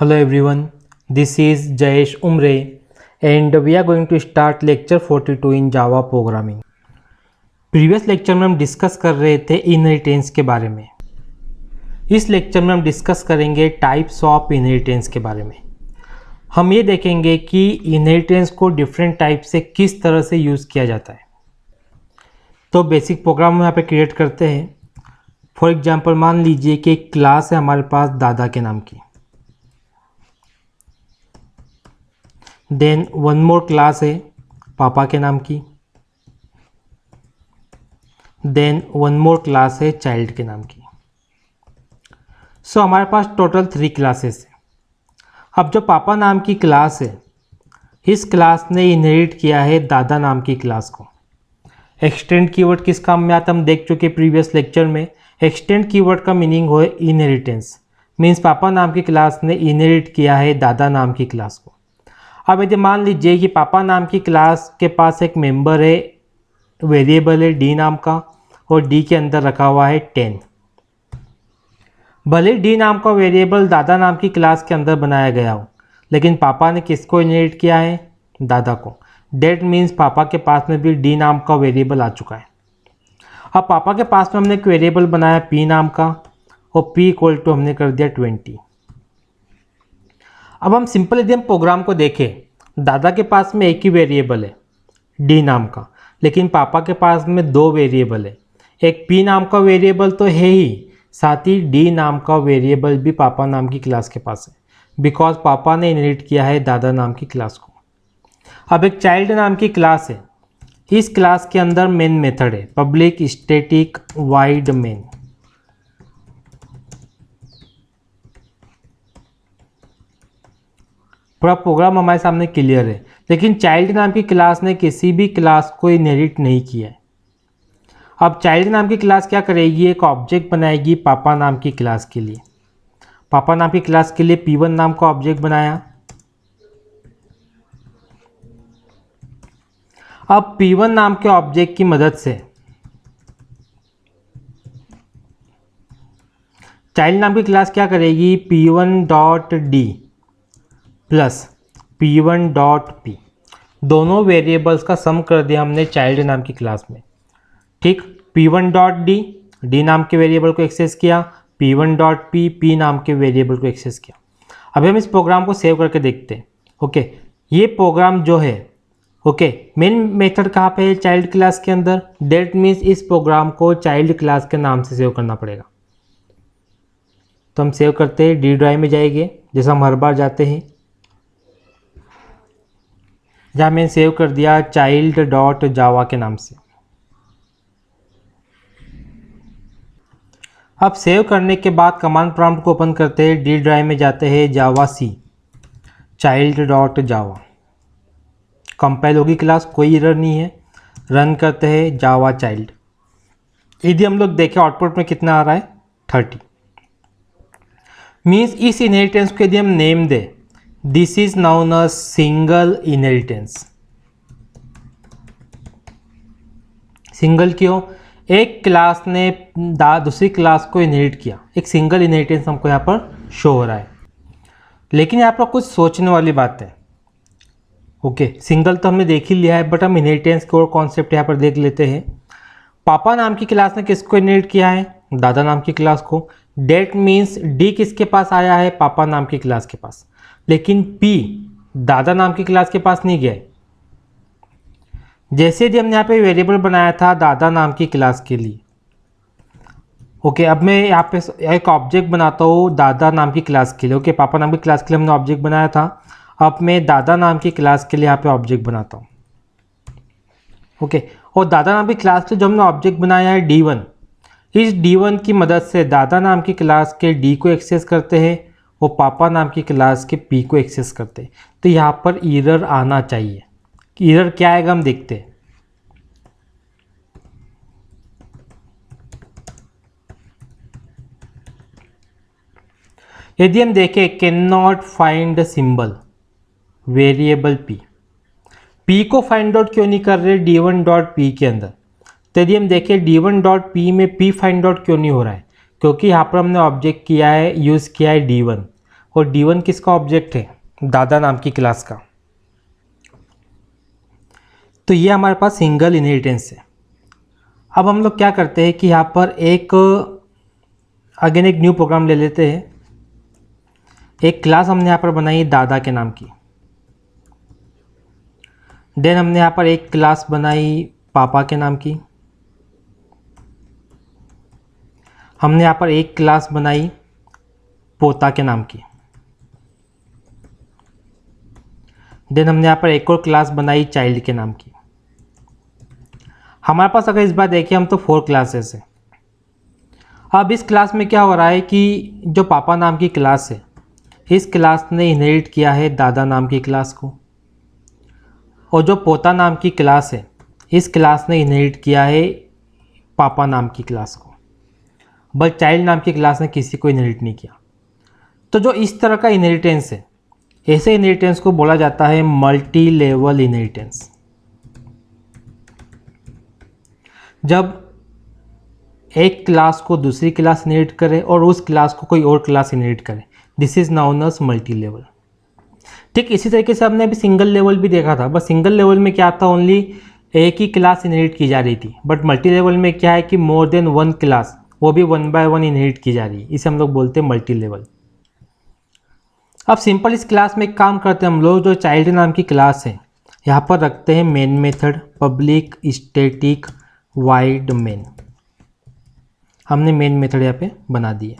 Hello everyone, this is Jayesh Umre and we are going to start lecture 42 in Java programming. Previous lecture में हम discuss कर रहे थे inheritance के बारे में. इस लेक्चर में हम डिस्कस करेंगे टाइप्स ऑफ इनहेरिटेंस के बारे में. हम ये देखेंगे कि इनहेरिटेंस को डिफरेंट टाइप से किस तरह से यूज़ किया जाता है. तो बेसिक प्रोग्राम हम यहाँ पे क्रिएट करते हैं. फॉर एग्जांपल मान लीजिए कि एक क्लास है हमारे पास दादा के नाम की. देन वन मोर क्लास है पापा के नाम की. देन वन मोर क्लास है चाइल्ड के नाम की. सो हमारे पास टोटल 3 क्लासेस हैं. अब जो पापा नाम की क्लास है, इस क्लास ने इनहेरिट किया है दादा नाम की क्लास को. एक्सटेंड कीवर्ड किस काम में आता हम देख चुके प्रीवियस लेक्चर में. एक्सटेंड कीवर्ड का मीनिंग है इनहेरिटेंस. मीन्स पापा नाम की क्लास ने इनहेरिट किया है दादा नाम की क्लास को. अब यदि मान लीजिए कि पापा नाम की क्लास के पास एक मेंबर है, वेरिएबल है डी नाम का, और डी के अंदर रखा हुआ है 10. भले डी नाम का वेरिएबल दादा नाम की क्लास के अंदर बनाया गया हो, लेकिन पापा ने किसको इनहेरिट किया है? दादा को. डेट मीन्स पापा के पास में भी डी नाम का वेरिएबल आ चुका है. अब पापा के पास में हमने एक वेरिएबल बनाया पी नाम का, और पी इक्वल टू हमने कर दिया 20. अब हम सिंपल यदि हम प्रोग्राम को देखें, दादा के पास में एक ही वेरिएबल है डी नाम का, लेकिन पापा के पास में 2 वेरिएबल है. एक पी नाम का वेरिएबल तो है ही, साथ ही डी नाम का वेरिएबल भी पापा नाम की क्लास के पास है, बिकॉज पापा ने इनहेरिट किया है दादा नाम की क्लास को. अब एक चाइल्ड नाम की क्लास है. इस क्लास के अंदर मेन मेथड है पब्लिक स्टैटिक वाइड मेन. पूरा प्रोग्राम हमारे सामने क्लियर है, लेकिन चाइल्ड नाम की क्लास ने किसी भी क्लास को इनहेरिट नहीं किया है. अब चाइल्ड नाम की क्लास क्या करेगी? एक ऑब्जेक्ट बनाएगी पापा नाम की क्लास के लिए. पापा नाम की क्लास के लिए P1 नाम का ऑब्जेक्ट बनाया. अब P1 नाम के ऑब्जेक्ट की मदद से चाइल्ड नाम की क्लास क्या करेगी? P1.d प्लस P1.p दोनों वेरिएबल्स का सम कर दिया हमने चाइल्ड नाम की क्लास में. ठीक. P1.d डी नाम के वेरिएबल को एक्सेस किया, P1.p पी नाम के वेरिएबल को एक्सेस किया. अभी हम इस प्रोग्राम को सेव करके देखते हैं. ओके, ये प्रोग्राम जो है, ओके, मेन मेथड कहाँ पे है? चाइल्ड क्लास के अंदर. डेट मीन्स इस प्रोग्राम को चाइल्ड क्लास के नाम से सेव करना पड़ेगा. तो हम सेव करते हैं, डी ड्राइव में जाएंगे जैसा हम हर बार जाते हैं. जहाँ मैंने सेव कर दिया child.java के नाम से. अब सेव करने के बाद कमांड प्रॉम्प्ट को ओपन करते हैं, डी ड्राइव में जाते हैं, जावा सी child.java. कंपाइल होगी क्लास, कोई एरर नहीं है. रन करते हैं जावा चाइल्ड. यदि हम लोग देखें आउटपुट में कितना आ रहा है? 30. मीन्स इस इनहेरिटेंस को यदि हम name they, this is noun a single inheritance. Single क्यों? एक क्लास ने दूसरी क्लास को इनहेरिट किया. एक सिंगल इनहेरिटेंस हमको यहाँ पर शो हो रहा है. लेकिन यहाँ पर कुछ सोचने वाली बात है. ओके, सिंगल तो हमने देख ही लिया है, बट हम इनहेरिटेंस के और कॉन्सेप्ट यहाँ पर देख लेते हैं. पापा नाम की क्लास ने किसको इनहेरिट किया है? दादा नाम की क्लास को. डेट मीन्स डी किसके पास आया है? पापा नाम की क्लास के पास. लेकिन पी दादा नाम की क्लास के पास नहीं गया. जैसे यदि हमने यहाँ पे वेरिएबल बनाया था दादा नाम की क्लास के लिए. ओके, अब मैं यहाँ पे एक ऑब्जेक्ट बनाता हूँ दादा नाम की क्लास के लिए. ओके, पापा नाम की क्लास के लिए हमने ऑब्जेक्ट बनाया था. अब मैं दादा नाम की क्लास के लिए यहाँ पे ऑब्जेक्ट बनाता हूँ. ओके, और दादा नाम की क्लास के जो हमने ऑब्जेक्ट बनाया है D1, इस D1 की मदद से दादा नाम की क्लास के D को एक्सेस करते हैं और पापा नाम की क्लास के P को एक्सेस करते हैं. तो यहाँ पर एरर आना चाहिए. एरर क्या आएगा हम देखते हैं. यदि हम देखें can not find symbol variable P को फाइंड आउट क्यों नहीं कर रहे D1.p के अंदर? तो यदि हम देखें D1.p में P फाइंड आउट क्यों नहीं हो रहा है? क्योंकि यहाँ पर हमने ऑब्जेक्ट किया है, यूज़ किया है D1. और D1 किसका ऑब्जेक्ट है, दादा नाम की क्लास का। तो ये हमारे पास सिंगल इनहेरिटेंस है। अब हम लोग क्या करते हैं कि यहाँ पर एक अगेन एक न्यू प्रोग्राम ले लेते हैं। एक क्लास हमने यहाँ पर बनाई दादा के नाम की। देन हमने यहाँ पर एक क्लास बनाई पापा के नाम की। हमने यहाँ पर एक क्लास बनाई पोता के नाम की। देन हमने यहाँ पर एक और क्लास बनाई चाइल्ड के नाम की। हमारे पास अगर इस बार देखें हम तो 4 क्लासेस है। अब इस क्लास में क्या हो रहा है कि जो पापा नाम की क्लास है, इस क्लास ने इनहेरिट किया है दादा नाम की क्लास को, और जो पोता नाम की क्लास है, इस क्लास ने इनहेरिट किया है पापा नाम की क्लास को, बट चाइल्ड नाम की क्लास ने किसी को इनहेरिट नहीं किया। तो जो इस तरह का इनहेरिटेंस है, ऐसे इनहेरिटेंस को बोला जाता है मल्टी लेवल इनहेरिटेंस। जब एक क्लास को दूसरी क्लास इनहेरिट करे और उस क्लास को कोई और क्लास इनहेरिट करे, this is known as multi level. ठीक इसी तरीके से हमने अभी सिंगल लेवल भी देखा था, बस सिंगल लेवल में क्या था, ओनली एक ही क्लास इनहेरिट की जा रही थी, बट मल्टी लेवल में क्या है कि मोर देन वन क्लास, वो भी 1 बाय 1 इनहेरिट की जा रही है, इसे हम लोग बोलते हैं मल्टी लेवल। अब सिंपल इस क्लास में एक काम करते हैं हम लोग, जो चाइल्ड नाम की क्लास है यहाँ पर रखते हैं main method public static wide main. हमने मेन मेथड यहाँ पे बना दिए।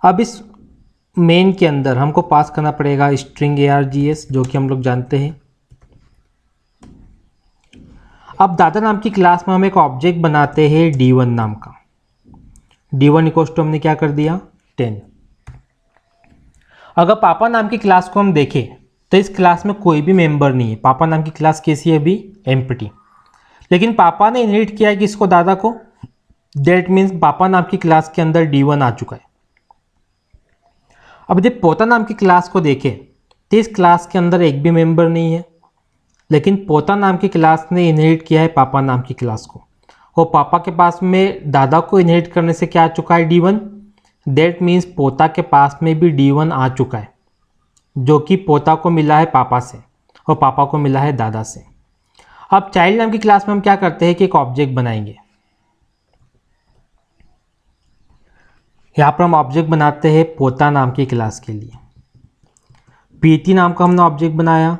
अब इस मेन के अंदर हमको पास करना पड़ेगा स्ट्रिंग args, जो कि हम लोग जानते हैं। अब दादा नाम की क्लास में हम एक ऑब्जेक्ट बनाते हैं D1 नाम का। D1 इक्वल्स टू हमने क्या कर दिया 10। अगर पापा नाम की क्लास को हम देखें तो इस क्लास में कोई भी मेंबर नहीं है। पापा नाम की क्लास कैसी है, अभी एम्प्टी। लेकिन पापा ने इनहेरिट किया है किसको, दादा को। दैट मीन्स पापा नाम की क्लास के अंदर D1 आ चुका है। अब जब पोता नाम की क्लास को देखें तो इस क्लास के अंदर एक भी मेंबर नहीं है, लेकिन पोता नाम की क्लास ने इनहेरिट किया है पापा नाम की क्लास को, और पापा के पास में दादा को इनहेरिट करने से क्या आ चुका है, D1। दैट मीन्स पोता के पास में भी D1 आ चुका है, जो कि पोता को मिला है पापा से और पापा को मिला है दादा से। अब चाइल्ड नाम की क्लास में हम क्या करते हैं कि एक ऑब्जेक्ट बनाएंगे। यहाँ पर हम ऑब्जेक्ट बनाते हैं पोता नाम की क्लास के लिए। PT नाम का हमने ऑब्जेक्ट बनाया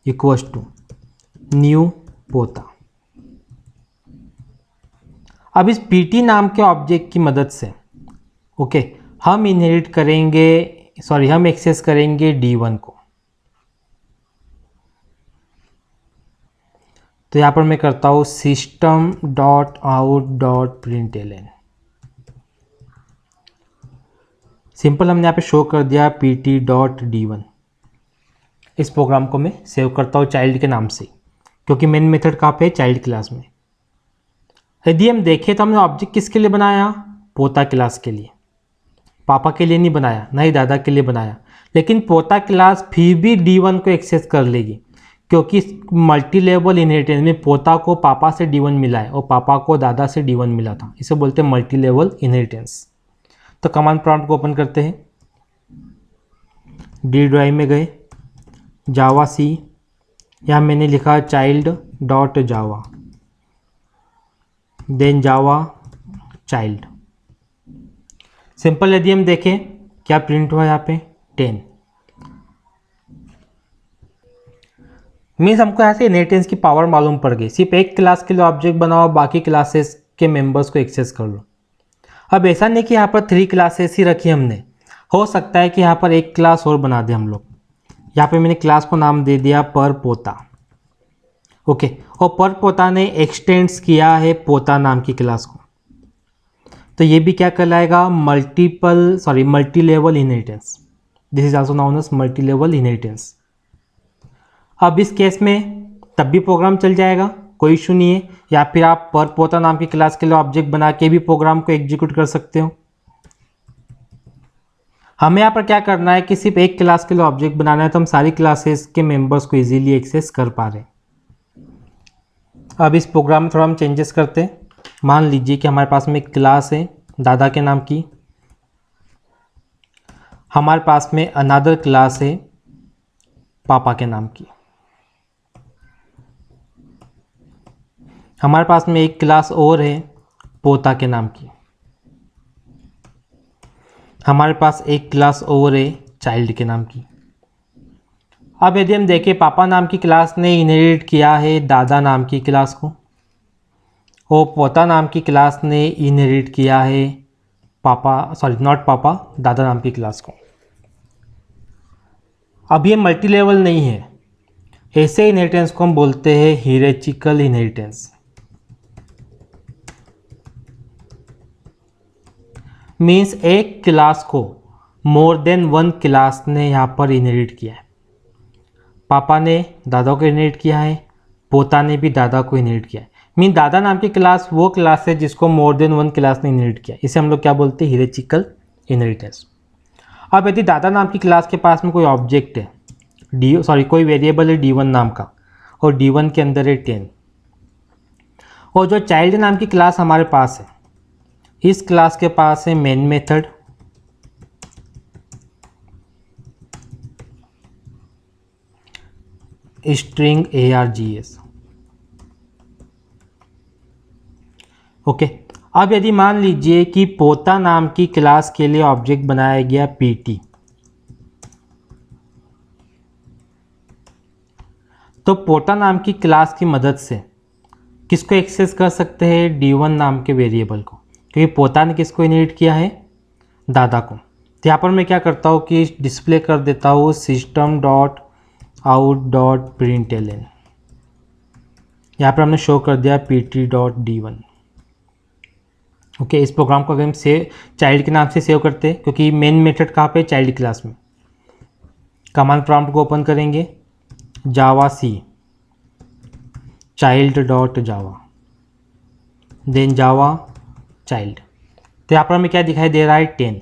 इक्वल्स टू न्यू पोता। अब इस PT नाम के ऑब्जेक्ट की मदद से हम इनहेरिट करेंगे, हम एक्सेस करेंगे D1 को। तो यहाँ पर मैं करता हूँ system.out.println। सिंपल हमने यहाँ पे शो कर दिया pt.d1। इस प्रोग्राम को मैं सेव करता हूँ चाइल्ड के नाम से, क्योंकि मेन मेथड कहाँ पे है, चाइल्ड क्लास में। यदि हम देखें तो हमने ऑब्जेक्ट किसके लिए बनाया, पोता क्लास के लिए। पापा के लिए नहीं बनाया, ना ही दादा के लिए बनाया। लेकिन पोता क्लास फिर भी D1 को एक्सेस कर लेगी, क्योंकि मल्टी लेवल इनहेरिटेंस में पोता को पापा से D1 मिला है और पापा को दादा से D1 मिला था। इसे बोलते हैं मल्टी लेवल इनहेरिटेंस। तो कमांड प्रॉम्प्ट को ओपन करते हैं, D ड्राइव में गए, जावा C, यहाँ मैंने लिखा child.java, देन जावा चाइल्ड। सिंपल यदि हम देखें क्या प्रिंट हुआ यहाँ पे 10। मीन्स हमको यहाँ से इनहेरिटेंस की पावर मालूम पड़ गई। सिर्फ एक क्लास के लिए ऑब्जेक्ट बनाओ, बाकी क्लासेस के मेंबर्स को एक्सेस कर लो। अब ऐसा नहीं कि यहाँ पर 3 क्लासेस ही रखी हमने, हो सकता है कि यहाँ पर एक क्लास और बना दें हम लोग। यहाँ पे मैंने क्लास को नाम दे दिया पर पोता। और पर पोता ने एक्सटेंड्स किया है पोता नाम की क्लास को, तो ये भी क्या कहलाएगा, multi level inheritance. This is also known as multi level inheritance. अब इस केस में तब भी प्रोग्राम चल जाएगा, कोई इशू नहीं है। या फिर आप पर पोता नाम की क्लास के लिए ऑब्जेक्ट बना के भी प्रोग्राम को एग्जीक्यूट कर सकते हो। हमें यहाँ पर क्या करना है कि सिर्फ एक क्लास के लिए ऑब्जेक्ट बनाना है, तो हम सारी क्लासेस के मेंबर्स को इजीली एक्सेस कर पा रहे हैं। अब इस प्रोग्राम में थोड़ा हम चेंजेस करते हैं। मान लीजिए कि हमारे पास में एक क्लास है दादा के नाम की। हमारे पास में अनदर क्लास है पापा के नाम की। हमारे पास में एक क्लास और है पोता के नाम की। हमारे पास एक क्लास और है चाइल्ड के नाम की। अब यदि हम देखें, पापा नाम की क्लास ने इनहेरिट किया है दादा नाम की क्लास को, और पोता नाम की क्लास ने इनहेरिट किया है दादा नाम की क्लास को। अब ये मल्टी लेवल नहीं है, ऐसे इनहेरिटेंस को हम बोलते हैं हियरार्चिकल इनहेरिटेंस। मीन्स एक क्लास को मोर देन वन क्लास ने यहाँ पर इनहेरिट किया है। पापा ने दादा को इनहेरिट किया है, पोता ने भी दादा को इनहेरिट किया है। मीन दादा नाम की क्लास वो क्लास है जिसको मोर देन वन क्लास ने इनहेरिट किया। इसे हम लोग क्या बोलते हैं? हियरार्चिकल इनहेरिटेंस। अब यदि दादा नाम की क्लास के पास में कोई ऑब्जेक्ट है कोई वेरिएबल है D1 नाम का, और D1 के अंदर है 10, और जो चाइल्ड नाम की क्लास हमारे पास है, इस क्लास के पास है main method, string args। Okay, अब यदि मान लीजिए कि पोता नाम की क्लास के लिए ऑब्जेक्ट बनाया गया pt, तो पोता नाम की क्लास की मदद से किसको एक्सेस कर सकते हैं? D1 नाम के वेरिएबल को, क्योंकि पोता ने किसको इनहेरिट किया है? दादा को। तो यहाँ पर मैं क्या करता हूँ कि डिस्प्ले कर देता हूँ system.out.println। यहाँ पर हमने शो कर दिया pt.d1। ओके, इस प्रोग्राम को अगर हम चाइल्ड के नाम से सेव करते हैं, क्योंकि मेन मेथड कहाँ पे? चाइल्ड क्लास में। कमांड प्रॉम्प्ट को ओपन करेंगे, जावा सी child.java, देन जावा चाइल्ड। तो यहाँ पर हमें क्या दिखाई दे रहा है? 10।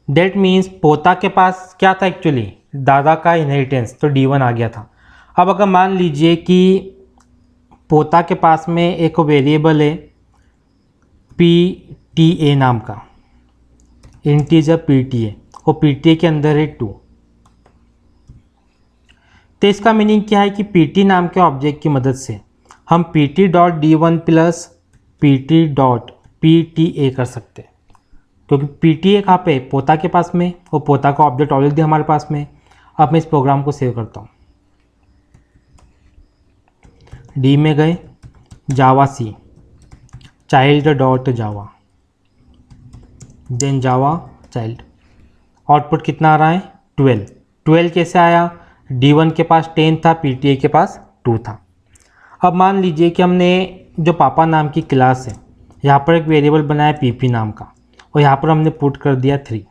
डेट मीन्स पोता के पास क्या था एक्चुअली? दादा का इनहेरिटेंस, तो D1 आ गया था। अब अगर मान लीजिए कि पोता के पास में एक वेरिएबल है PTA नाम का, इंटीजर PTA, और PTA के अंदर है 2, तो इसका मीनिंग क्या है कि PT नाम के ऑब्जेक्ट की मदद से हम pt.d1 प्लस pt.pta कर सकते हैं, क्योंकि PTA कहाँ पे? पोता के पास में, और पोता का ऑब्जेक्ट ऑलरेडी हमारे पास में। अब मैं इस प्रोग्राम को सेव करता हूँ, D में गए, जावा सी child.java, देन जावा चाइल्ड। आउटपुट कितना आ रहा है? 12। 12 कैसे आया? D1 के पास 10 था, PTA के पास 2 था। अब मान लीजिए कि हमने जो पापा नाम की क्लास है, यहाँ पर एक वेरिएबल बनाया PP नाम का, और यहाँ पर हमने पुट कर दिया 3,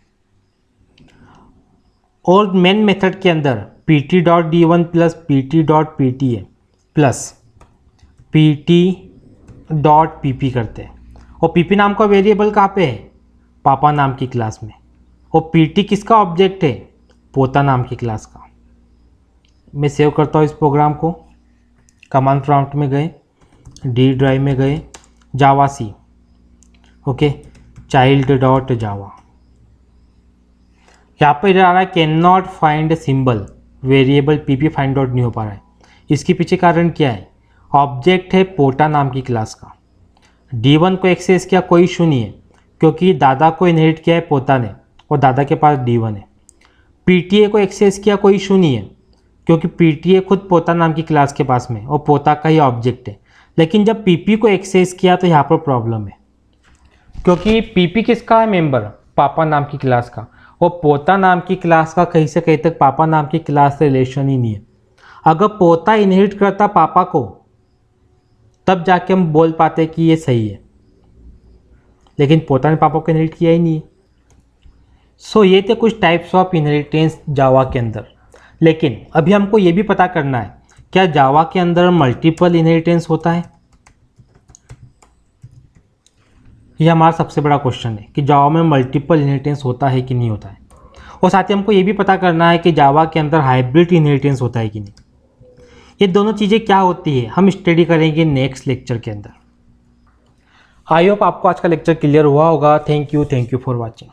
और मेन मेथड के अंदर pt.d1 plus pt.pta plus pt.pp करते हैं, और PP नाम का वेरिएबल कहाँ पे है? पापा नाम की क्लास में, और PT किसका ऑब्जेक्ट है? पोता नाम की क्लास का। मैं सेव करता हूँ इस प्रोग्राम को, कमांड प्रॉम्प्ट में गए, D ड्राइव में गए, जावा सी, ओके, child.java। यहाँ पर आ रहा है can not find symbol, variable PP find out नहीं हो पा रहा है। इसके पीछे कारण क्या है? ऑब्जेक्ट है पोता नाम की क्लास का, D1 को एक्सेस किया, कोई इशू नहीं है, क्योंकि दादा को इनहेरिट किया है पोता ने, और दादा के पास D1 है। PTA को एक्सेस किया, कोई इशू नहीं है, क्योंकि PTA खुद पोता नाम की क्लास के पास में, और पोता का ही ऑब्जेक्ट है। लेकिन जब PP को एक्सेस किया तो यहाँ पर प्रॉब्लम है, क्योंकि PP किसका है मेंबर? पापा नाम की क्लास का, और पोता नाम की क्लास का कहीं से कहीं तक पापा नाम की क्लास से रिलेशन ही नहीं है। अगर पोता इनहेरिट करता पापा को, तब जाके हम बोल पाते कि ये सही है, लेकिन पोता ने पापा को इनहेरिट किया ही नहीं है। सो ये थे कुछ टाइप्स ऑफ इनहेरिटेंस जावा के अंदर। लेकिन अभी हमको ये भी पता करना है, क्या जावा के अंदर मल्टीपल इनहेरिटेंस होता है? ये हमारा सबसे बड़ा क्वेश्चन है कि जावा में मल्टीपल इनहेरिटेंस होता है कि नहीं होता है। और साथ ही हमको ये भी पता करना है कि जावा के अंदर हाइब्रिड इनहेरिटेंस होता है कि नहीं। ये दोनों चीज़ें क्या होती है हम स्टडी करेंगे नेक्स्ट लेक्चर के अंदर। आई होप आपको आज का लेक्चर क्लियर हुआ होगा। Thank you for watching.